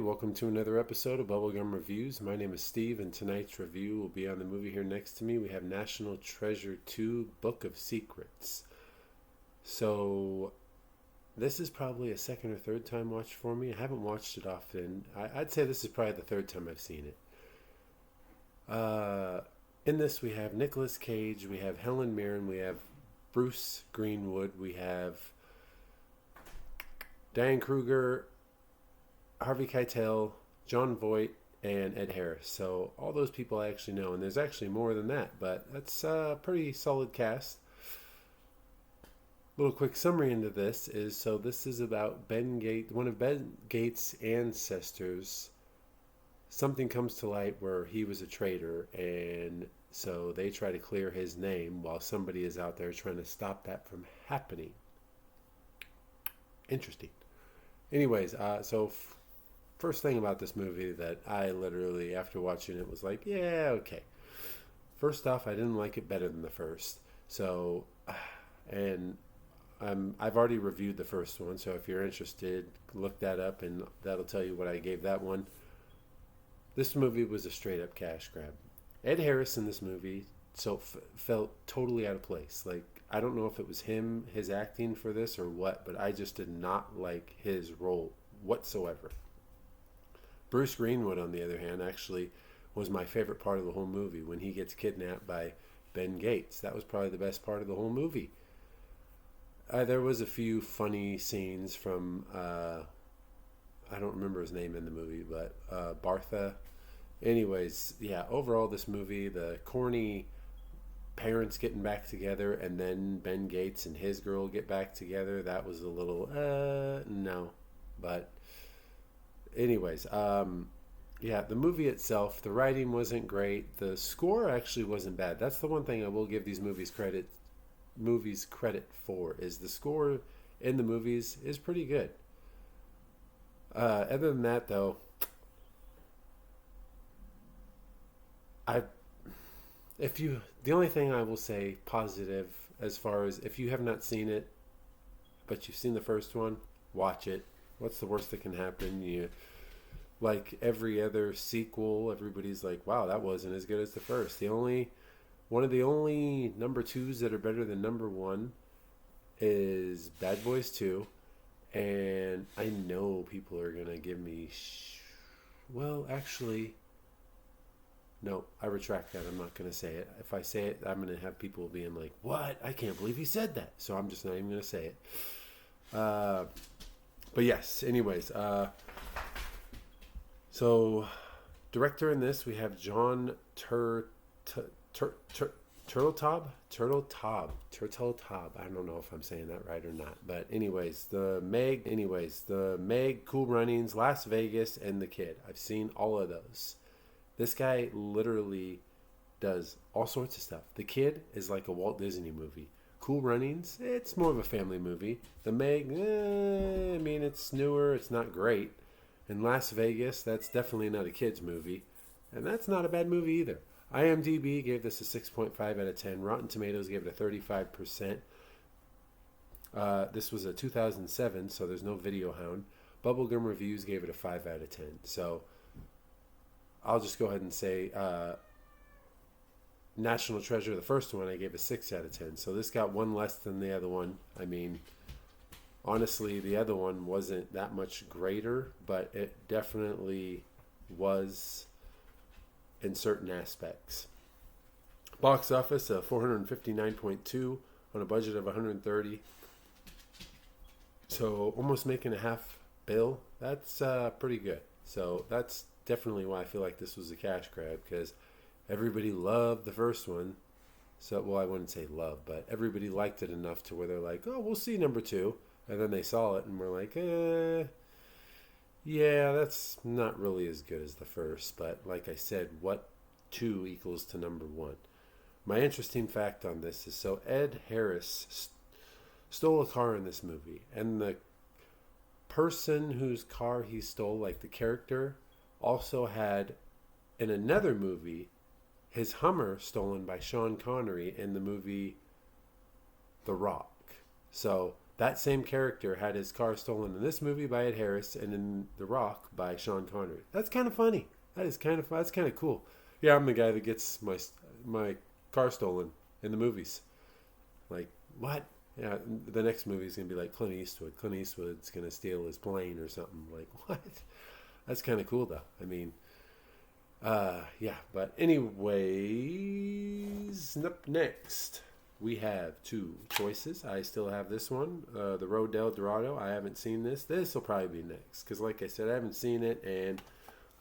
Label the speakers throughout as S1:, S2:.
S1: Welcome to another episode of Bubblegum Reviews. My name is Steve, and tonight's review will be on the movie here next to me. We have National Treasure 2, Book of Secrets. So, this is probably a second or third time watch for me. I haven't watched it often. I'd say this is probably the third time I've seen it. In this, we have Nicolas Cage, we have Helen Mirren, we have Bruce Greenwood, we have Diane Kruger, Harvey Keitel, John Voight, and Ed Harris. So all those people I actually know, and there's actually more than that, but that's a pretty solid cast. Little quick summary into this is, so this is about Ben Gates, one of Ben Gates' ancestors. Something comes to light where he was a traitor, and so they try to clear his name while somebody is out there trying to stop that from happening. Interesting. Anyways, first thing about this movie that I literally, after watching it, was like, yeah, okay. First off, I didn't like it better than the first. So, and I've already reviewed the first one, so if you're interested, look that up, and that'll tell you what I gave that one. This movie was a straight-up cash grab. Ed Harris in this movie felt totally out of place. Like, I don't know if it was his acting for this or what, but I just did not like his role whatsoever. Bruce Greenwood, on the other hand, actually was my favorite part of the whole movie when he gets kidnapped by Ben Gates. That was probably the best part of the whole movie. There was a few funny scenes from, I don't remember his name in the movie, but Bartha. Anyways, yeah, overall this movie, the corny parents getting back together and then Ben Gates and his girl get back together, that was a little, no. But anyways, yeah, the movie itself, the writing wasn't great. The score actually wasn't bad. That's the one thing I will give these movies credit for, is the score in the movies is pretty good. Other than that, though, the only thing I will say positive, as far as if you have not seen it, but you've seen the first one, watch it. What's the worst that can happen? Like every other sequel, everybody's like, wow, that wasn't as good as the first. One of the only number twos that are better than number one is Bad Boys 2. And I know people are going to give me, well, actually, no, I retract that. I'm not going to say it. If I say it, I'm going to have people being like, what? I can't believe he said that. So I'm just not even going to say it. But yes, anyways, so director in this, we have John Turteltaub. I don't know if I'm saying that right or not. But anyways, the Meg, Cool Runnings, Las Vegas, and The Kid. I've seen all of those. This guy literally does all sorts of stuff. The Kid is like a Walt Disney movie. Cool Runnings, it's more of a family movie. The Meg, I mean, it's newer, it's not great. And Las Vegas, that's definitely not a kid's movie. And that's not a bad movie either. IMDb gave this a 6.5 out of 10. Rotten Tomatoes gave it a 35%. This was a 2007, so there's no Video Hound. Bubblegum Reviews gave it a 5 out of 10. So I'll just go ahead and say National Treasure, the first one, I gave a 6 out of 10. So this got one less than the other one. I mean, honestly, the other one wasn't that much greater, but it definitely was in certain aspects. Box office of 459.2 on a budget of 130. So almost making a half bill. That's pretty good. So that's definitely why I feel like this was a cash grab, because everybody loved the first one. So, well, I wouldn't say love, but everybody liked it enough to where they're like, oh, we'll see number 2. And then they saw it and were like, yeah, that's not really as good as the first. But like I said, what 2 equals to number 1? My interesting fact on this is, so Ed Harris stole a car in this movie. And person whose car he stole, like the character, also had in another movie his Hummer stolen by Sean Connery in the movie The Rock. So that same character had his car stolen in this movie by Ed Harris and in The Rock by Sean Connery. That's kind of funny. That's kind of cool. Yeah, I'm the guy that gets my car stolen in the movies. Like, what? Yeah, the next movie is going to be like Clint Eastwood. Clint Eastwood's going to steal his plane or something. Like, what? That's kind of cool, though. I mean, yeah. But anyways, up next, we have two choices. I still have this one, The Road to El Dorado. I haven't seen this. This will probably be next. Because like I said, I haven't seen it, and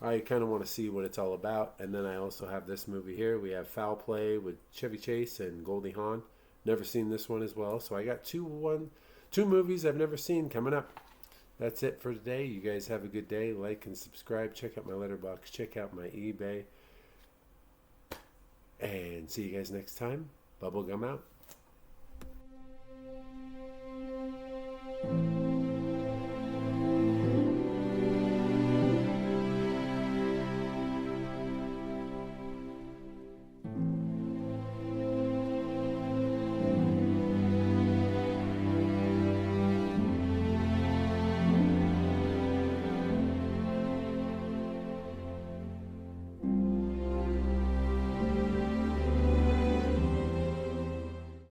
S1: I kind of want to see what it's all about. And then I also have this movie here. We have Foul Play with Chevy Chase and Goldie Hawn. Never seen this one as well. So I got two movies I've never seen coming up. That's it for today. You guys have a good day. Like and subscribe. Check out my Letterboxd. Check out my eBay. And see you guys next time. Bubblegum out.